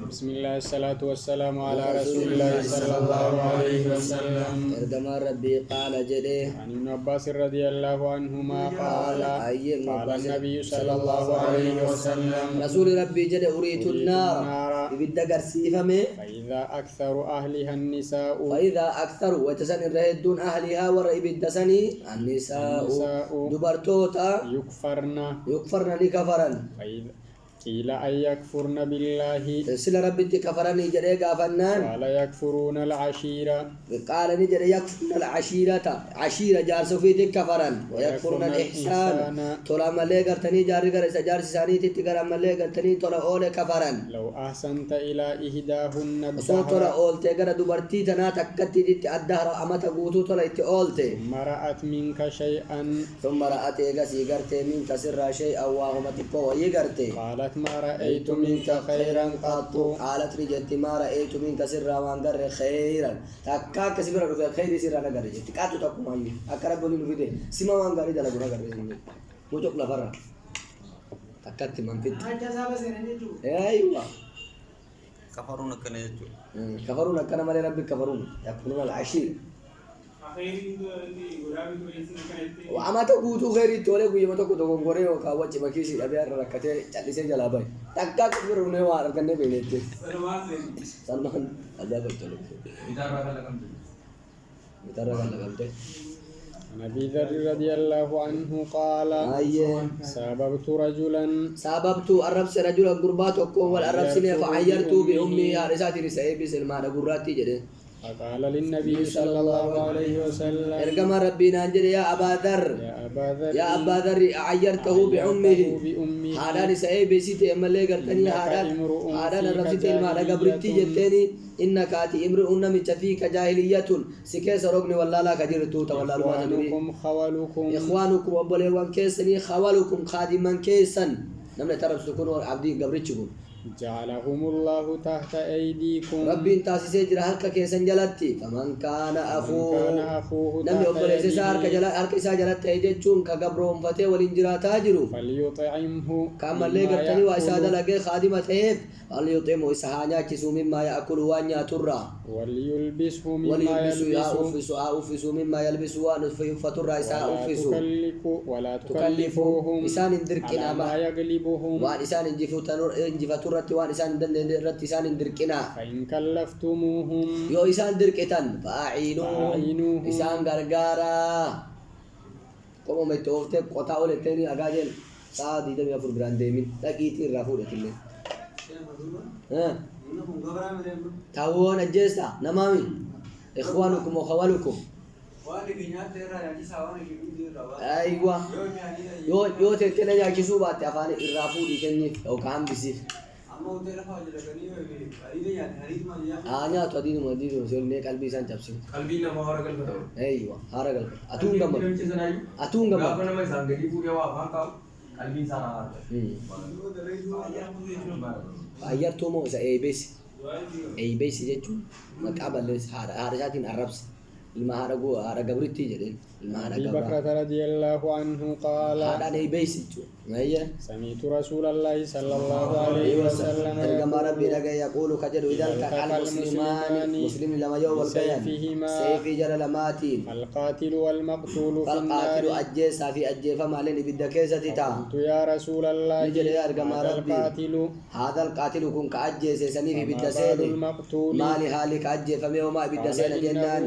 بسم الله الصلاة والسلام على رسول الله صلى الله عليه وسلم. ارجما ربي قال جده عن ابن عباس رضي الله عنهما قال قال النبي صلى الله عليه وسلم رسول ربي جده أريد النار ببدأ قرسيفمه فإذا أكثر أهلها النساء فإذا أكثر وتسن الرهد دون أهلها ورئب الدسني النساء دبرتوتا يكفرن لكفرا فإذا قيل أن يكفرن بالله سلا ربي كفرني جده غافنان قال يكفرون العشيرة قال نجد يكفرون العشيرة عشيرة جارس في كفرا ويكفرون الإحسان ترى ملء قرتني جاري قرس جارس ساني تتقر ملء قرتني ترى أول كفرا لو أحسنت إلى إهداهن ترى أول تقر دبرتي تنا تكتي دي الدهر أما تقوتو ترى إتأولت ثم رأت منك شيئا ثم رأت إيغسي قرتي منك سر شيئا وهم تقوى يقرتي قالت ما رأيت منك خيرا قط قالت رجت ما رأيت منك سرا وان قر خيرا تكاك سبرا في خير سرا قر جت كاتو تقوم أي أكرب بني نفيد سما وان قر دلا قر قر موجك لفرا تكات من فيد أيوة كفرون كنا يجوا كفرون كنا مال ربي كفرون يكفرون العشير وأما تقولوا خير تولي قوي ما تقولوا غوري وكاوتش مكيسي أبيار ركعتين جالسين جلابي تكاك تبرونه وارد كنه بينته سلمان هذا بتقول بتارا كلا كمته نبي ذر رضي الله عنه قال سببت رجلا سببت الرب رجلا قربات وقوة الرب سنة فعيرت بأمي عرساتي رسائي سلمان قراتي جده فقال للنبي صلى الله عليه وسلم ارجم ربنا انجل يا أبا ذر يا أبا ذر عيرته بعمه هذا نسائي بيسيت أملي قرتني هذا الرب ما لقبرتي جتني إنك أتي امرؤ نمت فيك جاهلية سكيس ركن ولا لا كجرتو ولا خوالكم إخوانكم وبلغوان كيسني خوالكم خادما كيسا نمنا ترى تكونوا عبدين قبرتكم جعلهم الله تحت أيديكم ربي تاسيسي جرا هلك كيسن جلتي فمن كان أخوه نم يقبل إسار كجلا هلك إسار جلت تيجون كقبرهم فتى والإنجرا تاجروا فليطعمه كما اللي قرتني وإساد لقى خادمة هيب فليطعمه إسحانيا كسو مما يأكل وانيا ترى وليلبسه مما يلبس أوفس مما يلبس فترى إساء أوفس ولا تكلفوهم إسان دركنا ما يغلبهم وان إسان انجفتو رتي وان إسان رتي إسان دركنا فإن كلفتموهم يو إسان دركتن فأعينوهم إسان غرغارا كما متوفتك قطعوا لتاني أغاجل سادي دم يفر برانديمين لقيتي الرافو لكلين تاوون الجيسا نمامي إخوانكم وخوالكم أيوة يو تكنا يا كسوبات أفاني الرافو دي كني أو كام بيسيف أنا تودين مدير وزول نيك قلبي سان جابسين قلبي نما هارا قلبه أيوة هارا قلبه أتون قمر أنا ما يسانجري بوري وافان كاو قلبي سان هارا أيرتو إذا أي بيس جتشو مكابل لس هارا جاتين عربس المهارة هارا قبرتي جدين أبي بكر رضي الله عنه قال هذا أي بيس جتشو هي سمعت رسول الله صلى الله عليه وسلم كما ربي لقى يقول كجر إذا التقى المسلمان مسلم لما يوم البيان سيفي جرى لماتين القاتل والمقتول في فالقاتل أجيسا في أجي فما لين بالدكيسة تا قلت يا رسول الله هذا القاتل كن كأجيس سني في بالدسين مالي هالك أجي فمي وما بالدسين جنان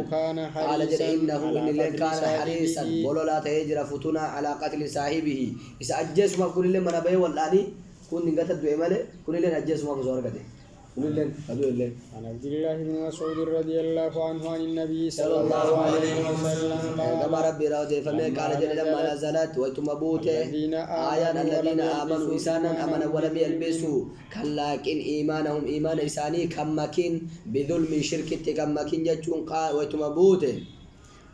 قال جل إنه إن اللي كان حريصا ولو لا تهجر فتنا على قتل صاحبه إذا أجيس ما كل اللي من أبيه والآني كن نقطة دويمالي كل اللي أجيس ما كزور قدي كل اللي هذول اللي عن عبد الله بن مسعود رضي الله عنه عن النبي صلى الله عليه وسلم كما ربي راضي فمن قال جل لما نزلت وتمبوت آيان الذين آمنوا إنسانا أمن ولم يلبسوا كلاكن إيمانهم إيمان إنساني كمكين بظلم شركة كمكين جتون قال وتمبوت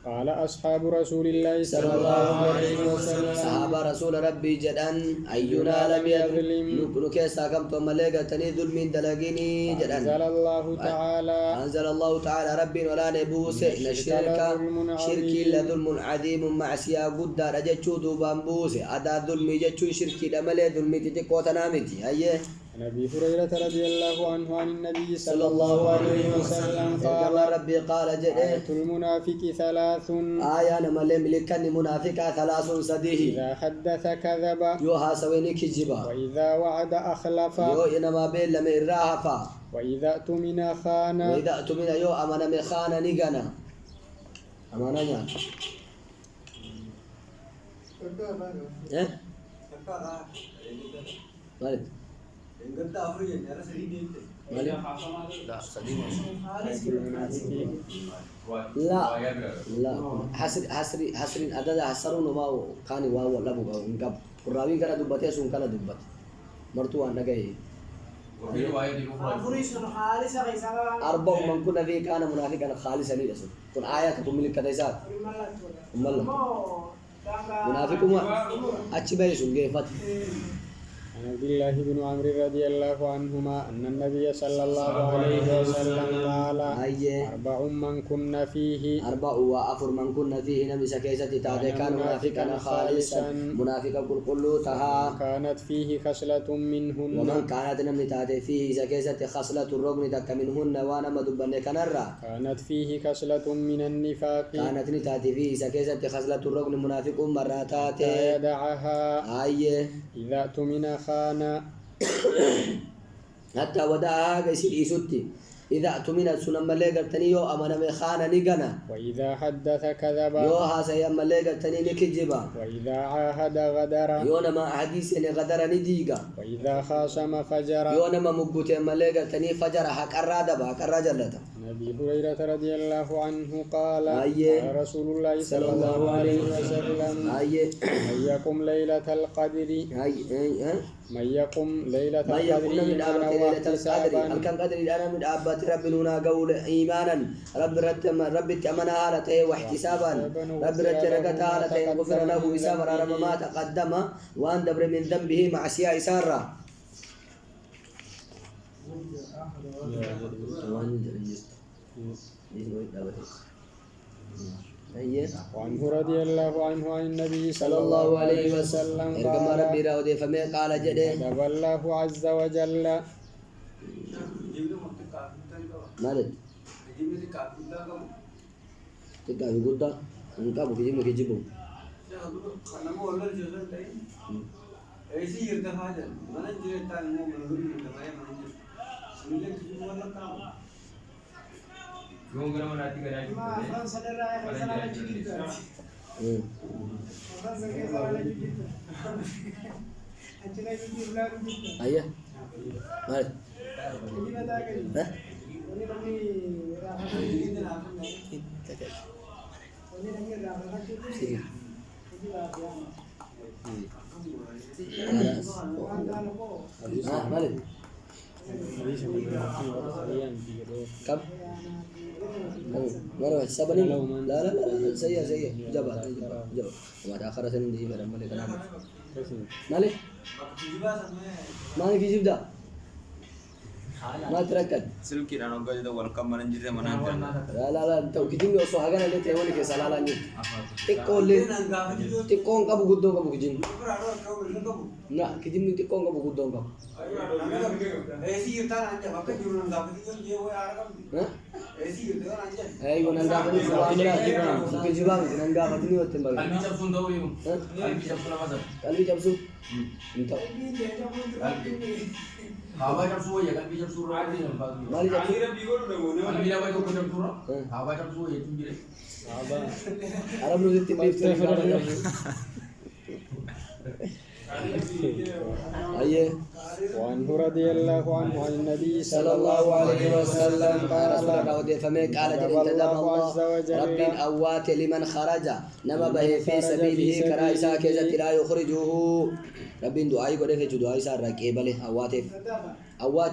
قال أصحاب رسول الله صلى الله عليه وسلم صحابة رسول ربي جدًا أينا لم يظلم نكيسا كم تملك تني ظلم دلقيني جدًا أنزل الله تعالى ربي ولا نبوس إن الشرك شركي لظلم عظيم مع سيا قد رجتشو دوبان بوس أدا ظلم جتشو شركي دملي ظلم تتكو تنامتي أيه عن أبي هريرة رضي الله عنه عن النبي صلى الله عليه وسلم قال قال ربي قال جده آية المنافق ثلاث آية نملي ملكني منافقة ثلاث سديه إذا حدث كذب يوها سويني كجبا وإذا وعد أخلف يو إنما بين لم إراها وإذا اؤتمن خان وإذا أتمنى يو أمانا مخانا نيغانا أمانا نيان إيه مالك مالك لا سليم آية المنافق لا لا حسر أدادا حسرون ما كان واو لبو انقب قراوين كان دبته سون كان دبت مرتو أنا جاي وفي رواية أخرى أربع من كنا فيه كان منافقا خالصا يسون كن آية تكمل كذا ملا منافق ما أتشبه سون جيفت عن عبد الله بن عمرو رضي الله عنهما أن النبي صلى الله عليه وسلم قال أيه أربع من كن فيه أربع وأفر من كنا فيه نبي سكيسة تعطي كان منافقا خالصا منافقا كله تها كانت فيه خصلة منهن ومن كانت نمي تعطي فيه سكيسة خصلة الركن تك منهن وانا مدبن كنرا كانت فيه خصلة من النفاق كانت نتاتي فيه سكيسة خصلة الركن منافق مراتات لا يدعها أيه إذا اؤتمن خان حتى وداها كيسير إيسوتي إذا اؤتمن سنن ملي قرتني يو أمانا مخانا نيغانا وإذا حدث كذب يو هاسا يا ملي قرتني نكجبا وإذا عاهد غدر يو نما حديث غدر نديغا وإذا خاصم فجر يو نما مبوتي ملي قرتني فجر حق الرادبا حق الرجلتا أبي هريرة رضي الله عنه قال أيه. قال رسول الله صلى الله عليه وسلم أيه من يقم ليلة القدر أيه من يقم ليلة ما القدر يكون من إيمانا آبات ليلة القدر واحتسابا الكن قدر أنا من آبات رب لنا قول إيمانا رب تأمنا هالته واحتسابا رب رجرقت هالته غفر له إسام رب ما تقدم وأن دبر من ذنبه مع سياء سارة وعنه رضي الله عنه عن النبي صلى الله عليه وسلم وسلم إرقم ربي راودي فمي قال جده كتب الله عز وجل مالد تكا في قدة انكا بو كجيب كجيبو يوم كنا مناتي كنا أيه مالد ها مالد كم مرة سبني لا لا لا سيء جبا وما آخر سنين دي بدل مالك مالك مالك يجيب ده ما تركت سلكي أنا قاعد أدور كم من جزء من أنت لا أنت كتير لو سوهاجنا اللي تهوني كسالة لاني تكون كابو قدوم كابو كجين لا كجين تكون كابو قدوم كابو أيوة نانجا فتني سوامنا كجيبان نانجا فتني وتنبغي قلبي جبسون دوريهم قلبي جبسون ما زال قلبي جبسو انت هوا جبسون يا قلبي جبسون راضي مالي جبسو قلبي لا بايكو جبسون هوا جبسون يا تنبيه Arab lu titip أيه وعنه رضي الله عنه عن النبي صلى الله عليه وسلم قال فمك قال انتدب الله رب أوات لمن خرج نما به في سبيله كرائسا كذا لا يخرجه رب دعائي قد في دعائي سار ركيبله أوات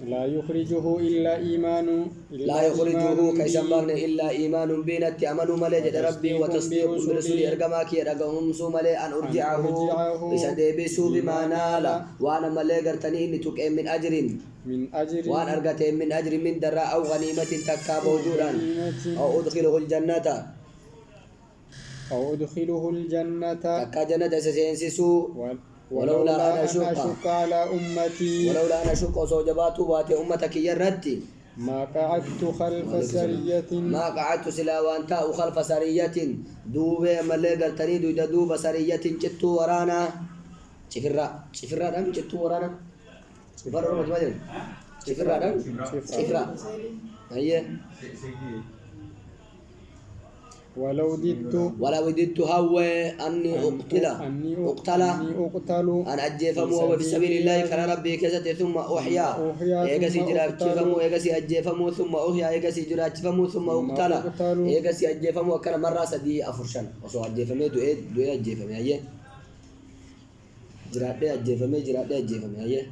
لا يخرجه إلا إيمان لا يخرجه كيسمبرن إلا إيمان بينت أمنوا ملي جد ربي وتصديق برسول إرقماك يرقهم سوملي أن أرجعه بسده بسو بما نال وأنا ملي قرتني إني تكئم من أجر وأن أرقتهم من أجر من دراء أو غنيمة تكاب وجودا أو أدخله الجنة تكا جنة سينسسو ولولا أن أشق على أمتي ولولا أن أشق زوجبات باتي أمتك يردي ما قعدت خلف سرية ما قعدت سلا وأنت خلف سرية دوبة ملي قرتني دوب سرية جتو ورانا شفرة دم جتو ورانا شفرة رمت مجل شفرة دم شفرة هيا ولو وددت هو أني أقتل أن أجفمو في سبيل الله كان ربي كذا ثم أحيا إيجاسي جراتفمو إيجاسي أجفمو ثم أحيا إيجاسي جراتفمو ثم أقتل إيجاسي أجفمو كان مرة سدي أفرشان وصو أجفمي دو أجفمي هيا جرات أجفمي هيا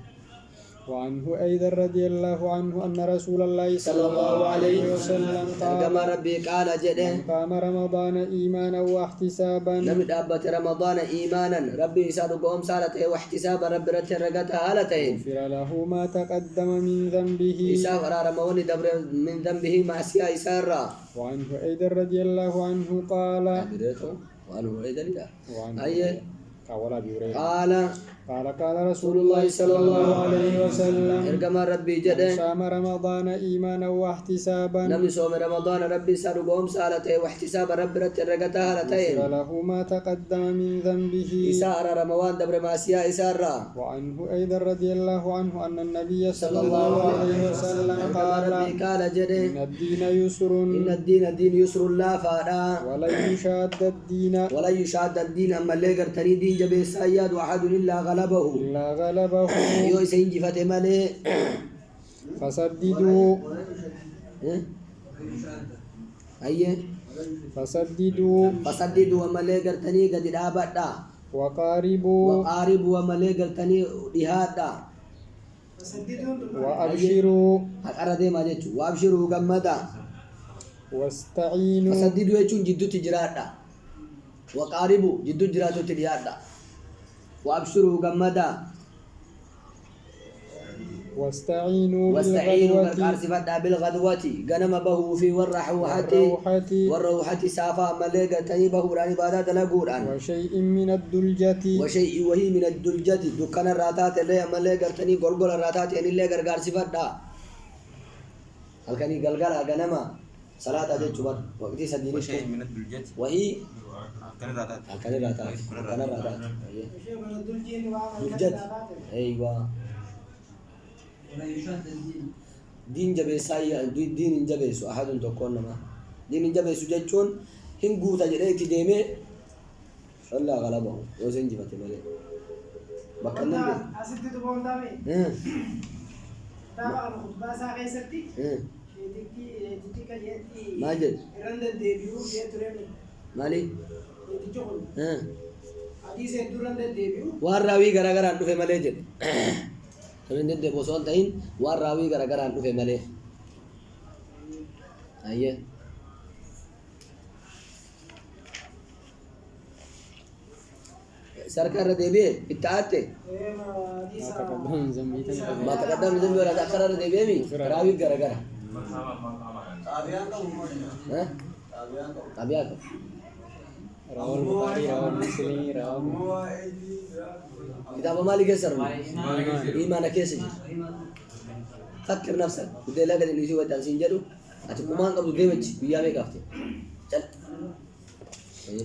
وعنه أيضا رضي الله عنه أن رسول الله صلى الله عليه وسلم قال كما ربي قال جده قام رمضان إيمانا واحتسابا لم دابت رمضان إيمانا ربي يسأل قوم سالته واحتسابا ربي رتر رقتها هالتين غفر له ما تقدم من ذنبه إساء قرار موني دبر من ذنبه مع سيا إسارة وعنه أيضا رضي الله عنه قال وعنه أيضا لا قال رسول الله صلى الله عليه وسلم إرقم ربي جده صام رمضان إيمانا واحتسابا نمي صوم رمضان ربي سأل قوم سالته واحتسابا ربي رتر رقتها هالتين غفر له ما تقدم من ذنبه إساء رمضان دبر مع سيا إسارة وعنه أيضا رضي الله عنه أن النبي صلى الله عليه وسلم قال جده إن الدين يسر إن الدين يسر لا فادا ولا يشاد الدين أما اللي قرتني دين جبه سياد وأحد إلا غلبه يو سينجي فتمالي فسددوا فسددوا أما اللي قرتني قد دابدا وقاربوا أما اللي قرتني دهادا وأبشروا أقرأ ما جتشو وأبشروا قمدا واستعينوا فسددوا يجون جدو تجرادا وقاربوا جدو جراتو تجرادا وأبشروا قمدا واستعينوا بالغدوة غنم به في والروحة سافا مليقة تنيبه راني بادات لقوران وشيء من الدلجة وهي من الدلجة دكان الراتات اللي مليقة تني قلقل الراتات يعني اللي قرقار صفات دا الكني قلقل غنم صلاة جيد وقتي سديني وشيء من الدلجة وهي كان الراتات دلجة أيوة دين جبيساي دين جبيسو أحد تكون ما دين جبيسو جتون هنقو تجريك ديمه الله غلبه وزين جبت ملي بكنا أسد تبون دامي دابا الخطبة ساقي ستي تيجي كجيتي ماجد رند الديبيو جيتورين مالي تيجون حديث رند الديبيو وراوي غرغر أنو في ملي جد رند الديبو سوال تين وراوي غرغر أنو في ملي أيه سركار ديبي بتاعته ما تقدم ذنبي ولا تأخر ديبي مي راوي غرغر تابعك رواه البخاري رواه مسلم رواه كتاب مالك يسر إيمانك يسجد فكر نفسك بدي لا قد نيجي وتنسين جدو أتكمان قبل ديمج بيامي كافته چل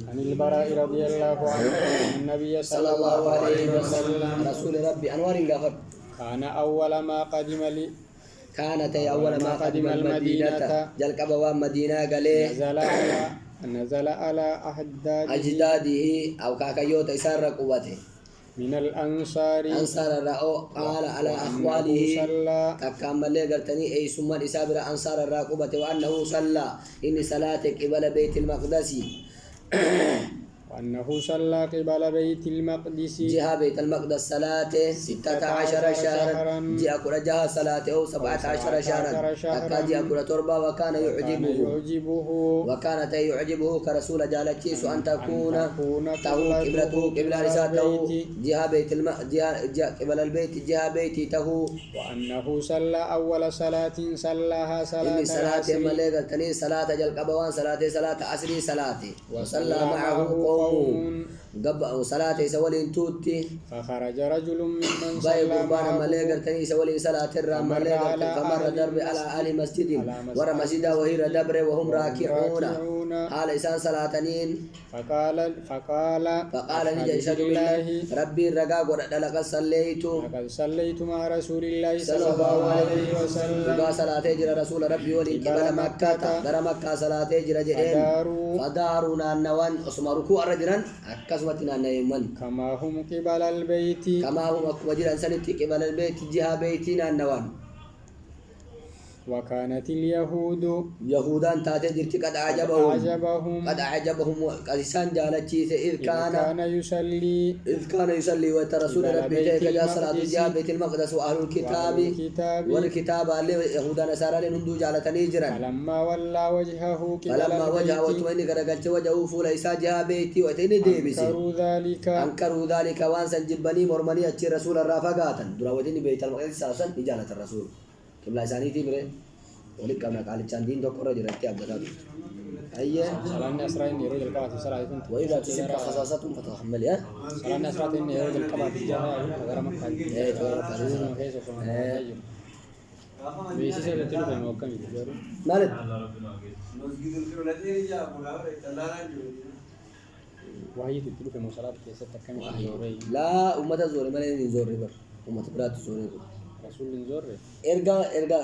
عن البراء رضي الله عنه أن النبي صلى الله عليه وسلم رسول ربي أنوار غفر كان أول ما قدم كانت أول ما قدم المدينة جل كبوا مدينة قالي نزل على أجداده أو كاكيوت إسار قوته من الأنصار أنصار الرأو قال على أخواله ككمل قرتني أي ثم إسابر أنصار الراقبة وأنه صلى إن صلاتك قبل بيت المقدس وأنه صلى قبل بيت المقدس جهة بيت المقدس صلاة 16 شهرا جاء كل جهة صلاة أو 17 شهرا أكا جاء كل تربة وكان يعجبه وكانت يعجبه كرسول جالتيس أن تكون قبلته قبل رسالته جهة بيت جهة قبل البيت جهة بيتي تهو وأنه صلى أول صلاة صلاها صلاة مليغة تني صلاة جل قبوان صلاة عصري صلاة وصلى معه قوم قب صلاة يسولين توتي فخرج رجل ممن باي صلى قربان معه ملي قرتني يسولين صلاة الرام ملي فمر درب على أهل مسجد ورا مسجد وهي دبر وهم راكعون حال إنسان صلاتنين فقال نجي أشهد بالله ربي رقاق ودلق صليت لقد صليت مع رسول الله صلى الله عليه وسلم وقال صلاة جرى رسول ربي ولي قبل مكة در مكة صلاة جرى جئين فدارونا النوان أسمركوا الرجلا أكسمتنا النيمن كما هم قبل البيت كما هم وجرى سنة قبل البيت جهة بيتنا النوان وكانت اليهود يهودان تاتي جرتي قد أعجبهم قد إسان جالتشيس إذ كان يصلي وترسول ربي جاء صلاة جهة بيت المقدس وأهل الكتاب والكتاب اللي يهودا نصارى لنندو جالتني جرا فلما ولى وجهه وتمني قرقلت وجهه فوليسا جهة بيتي وتيني ديبسي أنكروا ذلك وانسا جبني مرمني أتشي رسول الرافقاتا دراوتيني بيت المقدس سلسل إجالة الرسول كبلا سانيتي بره ولك كما قال الشاندين دكتور جرتي أبدال أيه سلام أسرائيل يرود القوات الصلاة كنت وإذا تصيب خصاصتهم فتحمل يا سلام أسرائيل يرود القوات الجامعة غير مكة إيه غير مكة بيسي سيلة تلوفة موكم يدور مالك وهي تلوفة مصالات كيسة تكمل زوري لا أمة زوري مالين زوري بر أمة برات زوري رسول زوري إرجع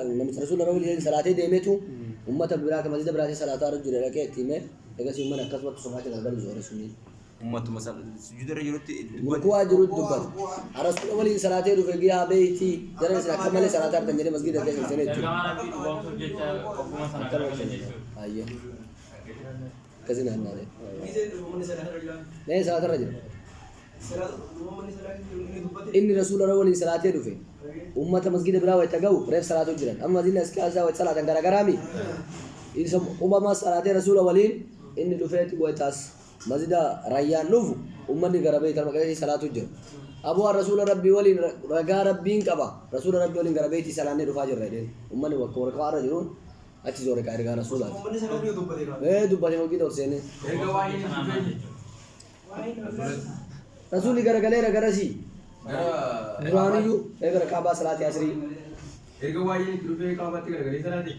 نمت رسول الله ولي صلاة ديمته أمة برات مسجد برات صلاة رجل لك تيمه لكن سيما نكسبت سمعت الغدر زوري سنين أمة مثلا سجود الرجل وكوا جرود دبر رسول ولي صلاة رفقيها بيتي جرى كمل صلاة تنجري مسجد لك سنين أيه كذين هنالي ليه صلاة الرجل إني رسول الله ولي صلاة رفي أمة مسجد برا ويتجاو ريف صلاة الجيران أما دين إسكازا ويتصلاة عن كرامي إذا أمة صلاة رسول ولي إني رفيت ويتاس مسجد ريان نوف أمة نجربي ترى صلاة الجيران أبو رسول ربي ولي رجع ربين كبا رسول ربي ولي جربي صلاة رفاجر ريدين أمة وكور كار رجلون أتي كارجا رسول الله إيه دبّا دي ممكن تورسينه رسول gara galera garasi duraniyu egar kaaba salati asri ega wayin kirufe kaaba tigar gari salati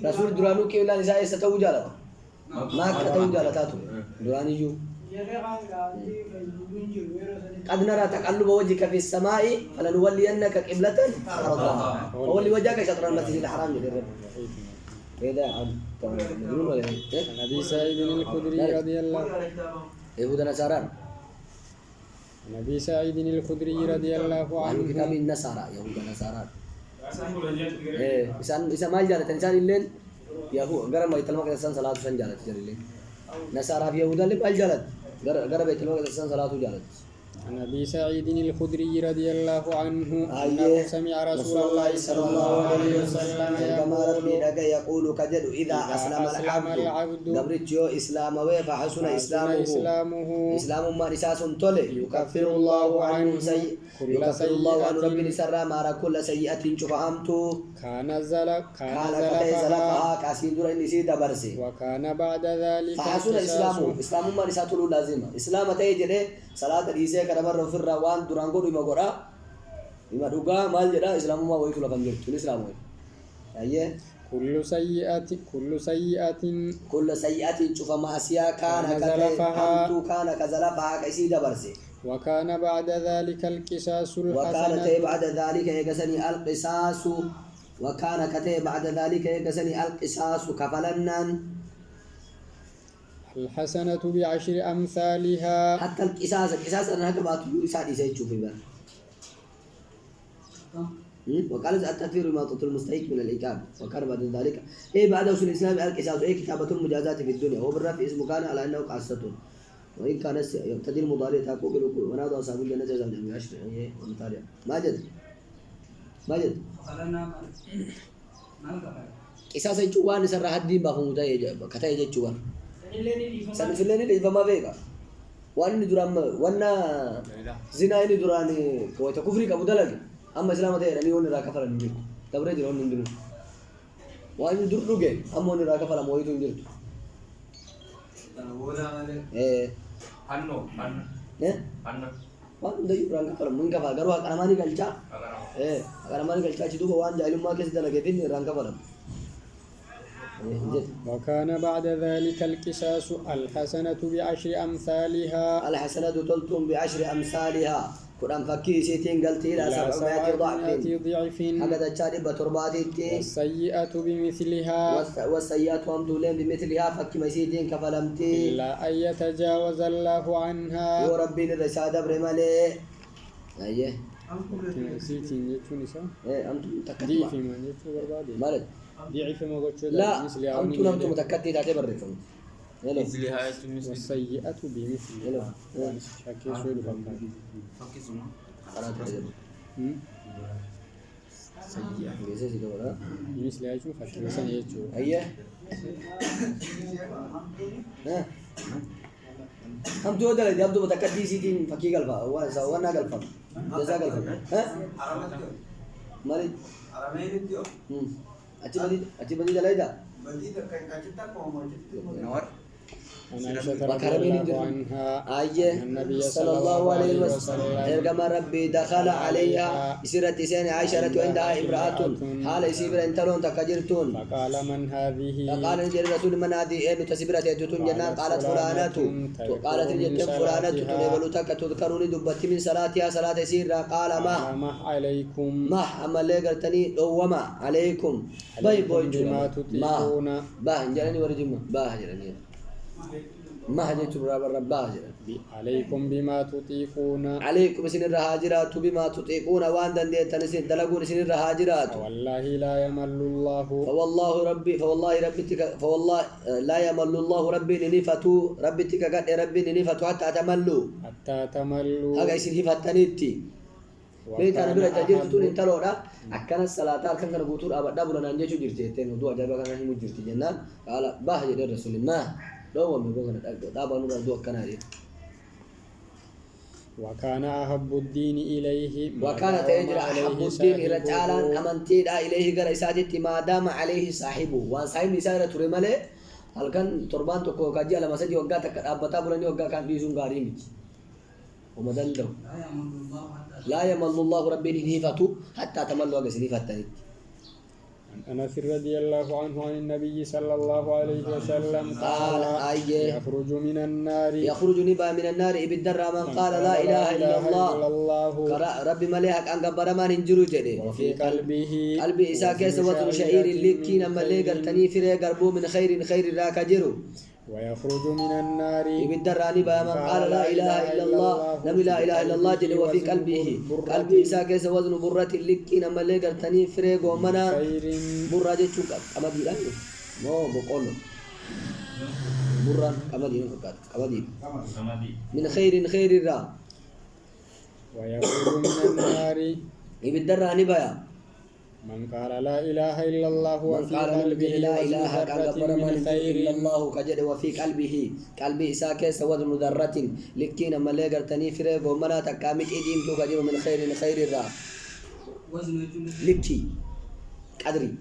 rasul duranu ke ulan isa isa tahu jala ma ka tahu jala tatu duraniyu قد نرى تقلب وجهك في السماء فلنولينك قبلة ترضاها وولي وجهك شطر المسجد الحرام إذا النبي سعيد الخدري رضي الله يهود نصارى النبي سعيد الخدري رضي الله عنه كتاب النصارى يهود نصارى إذا ما جالت إنسان الليل يهود قرر ما يتلمك إنسان صلاة سن جالت الليل نصارى في يهود اللي بالجالت قرر بيت المقدس إنسان صلاة جالت النبي سعيد الخدري رضي الله عنه أنه سمع رسول الله صلى الله عليه وسلم يقول كجد إذا أسلم العبد قبرتشو إسلام فحسن إسلامه إسلام ما رساس تولي يكفر الله عنه يكفر الله عنه ربي نسرى مارا كل سيئة شفهمته كان زلفها كاسيدور إنسي دبرسي وكان بعد ذلك فحسن إسلام ما رساته لازمة إسلام تيجي صلاة الإساء كرمر في الروان درانغو دي مغورا بما دوغا مال جدا إسلام ما ويكو لكم جرتون إسلام وي أيه كل سيئة شوف معصية كان كزلفها كيسي دبرسي وكان بعد ذلك القصاص وكان بعد ذلك يقسني القصاص وكان كتب بعد ذلك يقسني القصاص كفلنا الحسنة بعشر أمثالها حتى القصاص أنا هكذا يساعد يشوف في بال وقال التكفير ما تطل المستحق من العقاب وكان بعد ذلك بعد وصول الإسلام القصاص كتابة المجازات في الدنيا وبالرفع اسمه كان على أنه قصة وإن كان يقتضي المضارع تحقق ونادى أصحاب الجنة جزاء من عشر ومثالها ماجد قصاص يجوان سر حدين بافو كتا يجوان سنفلني اللي فما بيقى وأن درام وانا زنا إني دراني كويتا كفري كابو دلقي أما إسلام تيرا نيوني را كفر نجيك دبر جرون ندم وأنا يدور لوجي أمون راك فلا مويد ندرت إيه Anno. إيه وأنا ده يبرانك فلا من كفا قروا أنا ماني قلتا إيه أنا ماني قلتا شدوك وأنا جايلهم ما كيس دنا كيفين رانك فلا وكان بعد ذلك القصاص الحسنة بعشر أمثالها الحسنة تلتم بعشر أمثالها قرآن فكي سيتين قلت إلى 700 ضعف هكذا تشارب بترباتي والسيئة بمثلها والسيئات وامتولين بمثلها فكي مسيتين كفلمتي إلا أن يتجاوز الله عنها يا ربي الرسالة برمالي أيه سيتين يجون نساء إيه أنتم دي تكتوا في من يجون بربادي مالك ضعيف ما قلت لا أنتم متكتي تعتبر رفهم مثلها مثل والسيئة بمثلها شاكي سؤال فكر فكي سمع. سيئة بمثلها يجون فكر مثلا يجون أيه هم تو ده جاب تو متكتي سيتين فكي قلبا وانا قلبا جزاك قلبا ها مالك أتي بدي دلايدا Nawar. عن عائشة رضي الله عنها أيه النبي صلى الله عليه وسلم إرجع ربي دخل عليها سيرة سين عائشة عندها امرأة حال يسيبر انتلون تكجرتون فقال من هذه فقال نجر رسول من هذه إيه تسبرة تجتون جنان قالت فلانة قالت الجنة فلانة تنبلوتك تذكروني دبت من صلاتها صلاة سير قال ما عليكم ما أما اللي قلتني وما عليكم باي بوي بما تطيقون باه جراني ورجمة باه جراني ما هجيت برا باه جراني عليكم بما تطيقون عليكم سن الرهاجرات بما تطيقون وان دندي تنسين دلقون سن الرهاجرات والله لا يمل الله فوالله لا يمل الله ربي نفتو ربي تك ربي نفتو حتى تملوا هذا يصير فتنيتي بيت أنا بلا جرت تقول أنت لورا أكان الصلاة أكان كنا بطور أبدا بلا نانجي شو جرتي تين ودوا جابا كنا هم جرتي جنان قال باه جد الرسول ما لو ما بيقول أنا دابا نور دوا كنا هذه وكان أحب الدين إليه وكان تجرى أحب الدين إلى تعالى أمنتي إليه قال إساتي ما دام عليه صاحبه وان صاحب نساء ترمله هل كان تربان تكو كاجي على مسجد وقعت أبدا بلا نيو وقع كان بيسون غاريم ومدلو لا يمل الله ربي نهيفته حتى تملوا بسني فتني عن أنس رضي الله عنه عن النبي صلى الله عليه وسلم قال يخرج من النار يخرج نبا من النار بالدر من قال لا إله إلا الله ربي مليك أن قبر ما ننجرو جدي وفي قلبي إساك سوى شعير لكي نما ليقر تنيفر قربو من خير راك جرو ويخرج من النار بالدر نبا من قال لا إله إلا الله نبي لا إله إلا الله جدي وفي قلبي إساك سوى برة لكي نما ليقر تنيفر قومنا برة جتشوك أما دي لأنه مو بقوله بران كمدين من خير الرا ويخرج من النار يبدر نبايا من قال لا إله إلا الله من قال لا إله من خير إلا الله كجد وفي قلبه ساكن سواد ذرة لكينا مليغر تنيفر ومنا تكامك إدين تو كجد من خير الرا لكي قدري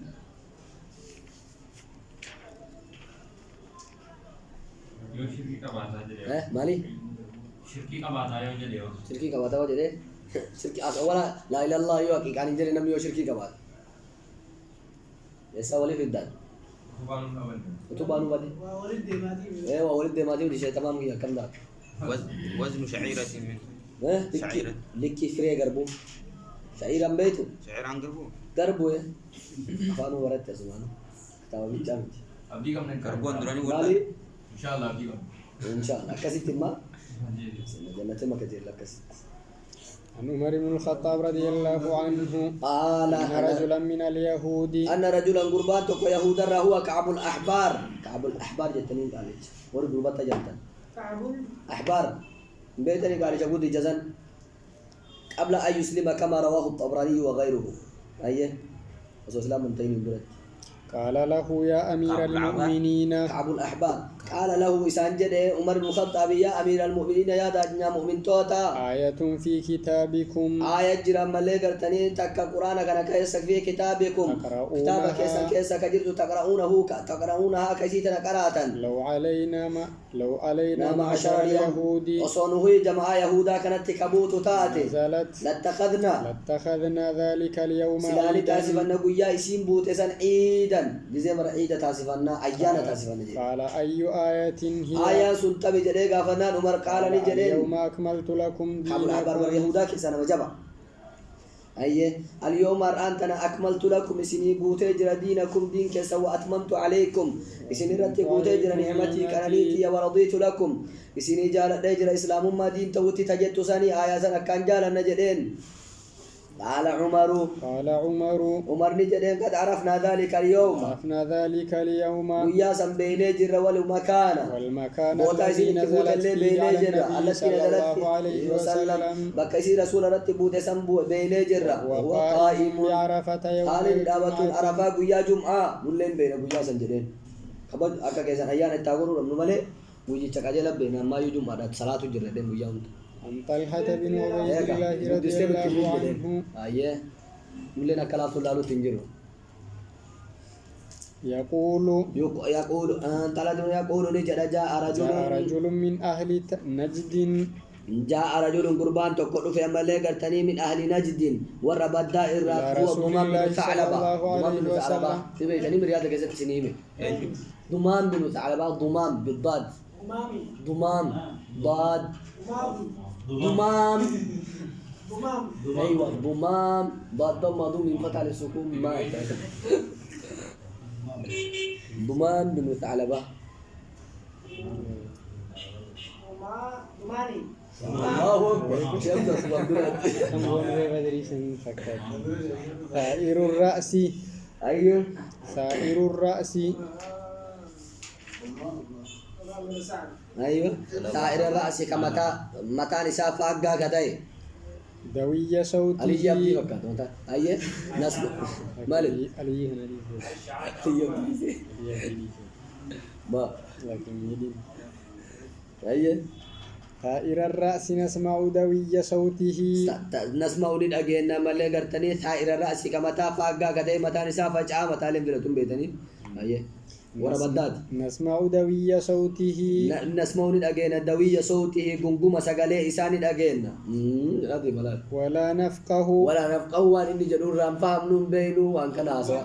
مالي شركي का बात आया मुझे देखो شركي का बात हो जरे شركي اولا لا اله الا الله يو حقيقه ان جري نميو شركي का बात ऐसा वाले फिद्दान तो बानू बादी ايه وولد دماتي ودي شيء تمام هي كم ده وزن شعيرة من شعيرة لكي فري غربو شعيرا بيتو شعير عن قربو غربو فانو ورت زمانو تمام جام अभी कम नहीं قربو اندراني مالي ولا इंशाल्लाह अभी कम ان شاء الله كسيت ما جنة ما كثير لك كسيت عن عمر بن الخطاب رضي الله عنه قال أن رجلا من اليهود أن رجلا قربان تكو يهودا هو كعب الأحبار جتنين قال ور قربات جنتا كعب أحبار بيتني قال جبود جزن قبل أن يسلم كما رواه الطبراني وغيره أيه رسول الله من تيمين بلد قال له يا أمير المؤمنين كعب الأحبار قال له إسانجد عمر بن الخطاب يا أمير المؤمنين يا داجنا مؤمن توتا آية في كتابكم آية جرى ملي قرتني تك قرآن كان كيسك في كتابكم كتابك كيسك جرت تقرؤونها كيسيتنا قراءة لو علينا معشر اليهود وصونه جماعة يهودا كانت تكبوت تاتي نزلت لاتخذنا ذلك اليوم سلالي تاسفنا قويا اسم بوتسان عيدا بزمر عيدا تاسفنا أيانا تاسفنا قال أي آية هي آية سنتبه جدي غافنا عمر قال لي جدي اليوم أكملت لكم قبل أبر يهودا كيسانا وجبا أيه اليوم أنتنا أكملت لكم إسني بوتي جرى دينكم دين كيسا وأتممت عليكم إسني رتي بوتي جرى نعمتي كاننيتي ورضيت لكم إسني جال دجرى إسلام ما دين توتي تجت سني آية سنة كان جال النجدين قال عمر عمر نجدين قد عرفنا ذلك اليوم ويا سنبين جرى والمكان الذي نزلت فيه على النبي صلى الله عليه وسلم بكسي رسول رتبوت سنبو بين جرى وهو قائم بعرفة يوم قال دعوة عرفة ويا جمعة ملين بين ويا سنجدين خبر أكا كيسان أيان التاغور رمنا ملي ويجي تكاجل بين ما يجمع صلاة جرى دين ويا عن طلحة بن عبيد الله رضي الله عنه أيه ملنا كلام الله تنجرو يقول جاء رجل من أهل نجد جاء رجل قربان تقول في أمالي قرتني من أهل نجد وربدا هو ضمان بن ثعلبة في بيتني مريادة كيسة سنيمة ضمان بن ثعلبة ضمان بالضاد ضمان ضاد ضمام أيوة ضمام ضاد ضم من فتح للسكون ما ضمان بن ثعلبة الله أكبر ثائر الرأس أيوة ثائر الرأس أيوة ثائر الرأس كمتا متى نساء فاقا كداي دوي صوته علي يبدي وقت متى أيوة نسل مالك علي هنا ما لكن يدين أيوة ثائر الرأس نسمع دوي صوته نسمع ولد أجينا مالك قرتني ثائر الرأس كمتا فاقا كداي متى نساء فجأة متى لم بلتم بيتني أيوة وربدات نسمع دوي صوته نسمع ندأجينا دوي صوته قنقم سجله إسان ندأجينا ولا نفقه وان إني جدور رام فهم نون بينه وان كان أسوا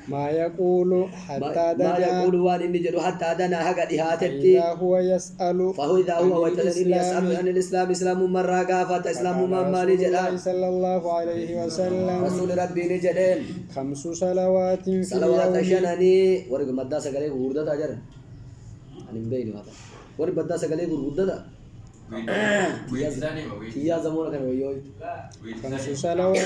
ما يقول حتى دنا ما يقول وان إني جدور حتى دنا هكذا إهاتتي إذا هو يسأل فهو إذا هو وتلني يسأل عن الإسلام إسلام من راقافة إسلام من مالي جلال صلى الله عليه وسلم رسول ربي نجدين 5 صلوات في صلوات اليوم شنني ورق مدى سقلي غردة تاجر أنا مبين هذا ورق مدى سقلي غردة يا زمان كان ويوي 5 صلوات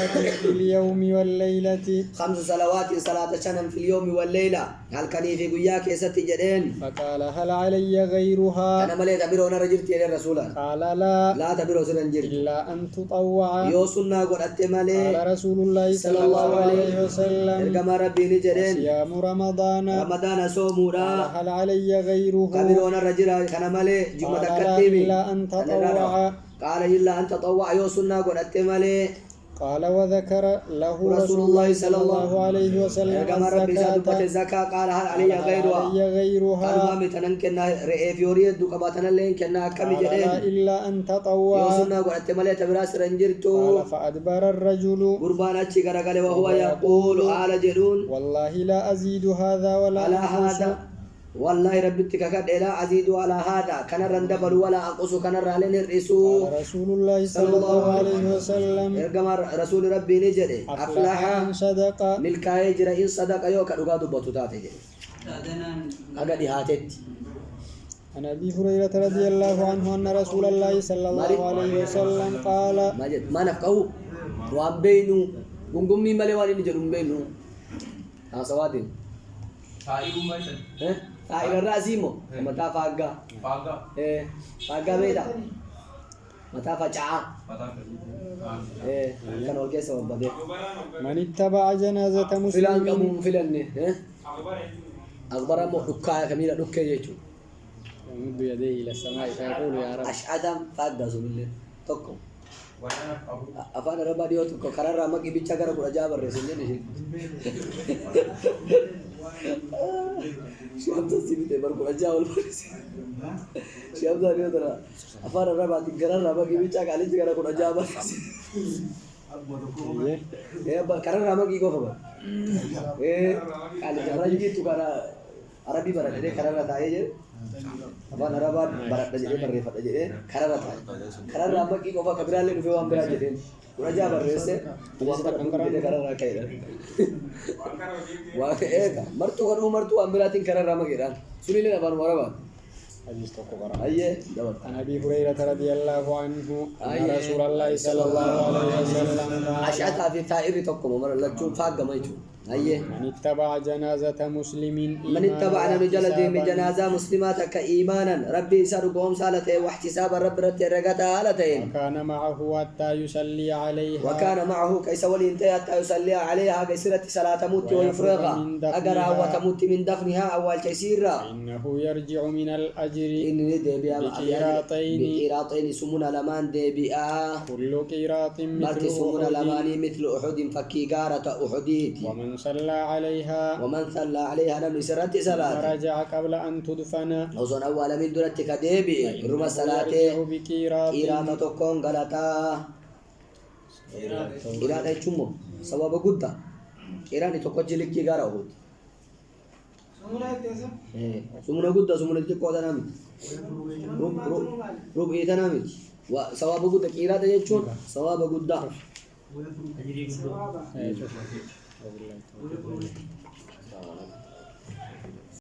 في اليوم والليلة 5 صلوات صلاة شنن في اليوم والليلة هل كان في قياك يستي جدين فقال هل علي غيرها أنا ملي تبيرون رجلت يا رسول قال لا تبيرون سرنجر إلا أن تطوع يوسنا قد أتمالي قال رسول الله صلى الله عليه وسلم إرقام ربي نجدين صيام رمضان صومورا هل علي غيره تبيرون رجل كان ملي جمعة كتيمي إلا أن تطوع قال إلا أن تطوع يوسنا قد أتمالي قال وذكر له رسول الله صلى الله عليه وسلم الزكاة قال هل علي غيرها قال تنكنا رئيف يوريد دكباتنا لين كنا كم جدين إلا أن تطوع يوسنا قد أتمالي تبراس رنجرتو قال فأدبر الرجل قربانا تشكر وهو يقول آل جلون والله لا أزيد هذا ولا على هذا والله ربك كد لا أزيد على هذا كان رندبل ولا أنقص كان رالين الرسول قال رسول الله صلى الله عليه وسلم إرجم رسول ربي نجري أفلح إن صدق ملكاي جرى إن صدق يوك رجاد بطوطاتي أجد هاتت عن أبي هريرة رضي الله عنه أن رسول الله صلى الله عليه وسلم قال ما نفقه وان بينو قنقمي ملوان نجرم بينو سوادين طائر الرأس مو متى فاقا فاقا بيدا متى فجعا كانوا الكيس وبدي من اتبع جنازة مسلم فلان كمون فلان أخبر أمو دكايا كميلة دكايا يجو يمد يديه إلى السماء فيقول يا رب أشعثا فاقدسوا بالله تكو أفانا ربا ديو تكو كرار رامك بيتشا كرا كرا جابر رسلين شيء شاب تصيب تبر كرا جاول شاب داريو ترى أفانا ربا تكرار رامك بيتشا كالي كرا كرا جابر إيه كرار رامك يكو خبر إيه كالي جابر يجي تو كرا عربي برا ده كرار تايج أفان أربعة برات بجيه بريفة بجيه كرار تايج كرار رامك يكو فا كبيرة لين في وام براجين raja berrese uang berangkat dia karena rakyat wah mertu kan mertu ambilatin karena ramah kiran sulile apa orang حديث تقرأ aye dapat عن أبي هريرة رضي الله عنه أن رسول الله صلى الله عليه وسلم أشعث في ثائر تقوم مر لا تشوف فاق ما يشوف أيه من اتبع جنازة مسلم من اتبعنا نجلد من جنازة مسلمات كإيمانا ربي سرقهم سالته واحتساب الرب رت رجعتها هالتين وكان معه حتى يصلي عليها وكان معه كيس ولي انتهى حتى يصلي عليها كسرة صلاة موت ويفرغها أجرها وتموت من دفنها أول كسيرة إنه يرجع من الأجر إن دبيا بقيراطين سمونا لمان دبيا كل قيراط مرت سمونا لماني مثل أحد فكي قارة أحديت ومن صلى عليها نمني سرت صلاة فرجع قبل أن تدفن وصن أول من دولتك دبي رما صلاة قيراطة تكون غلطا قيراطة چمو سواب قدّا قيراطة تكون جلكي غارة أحد سمونا قدّا سمونا تكون نامي روب إيتا نامي وسواب قدّا قيراطة يجون سواب قدّا أجري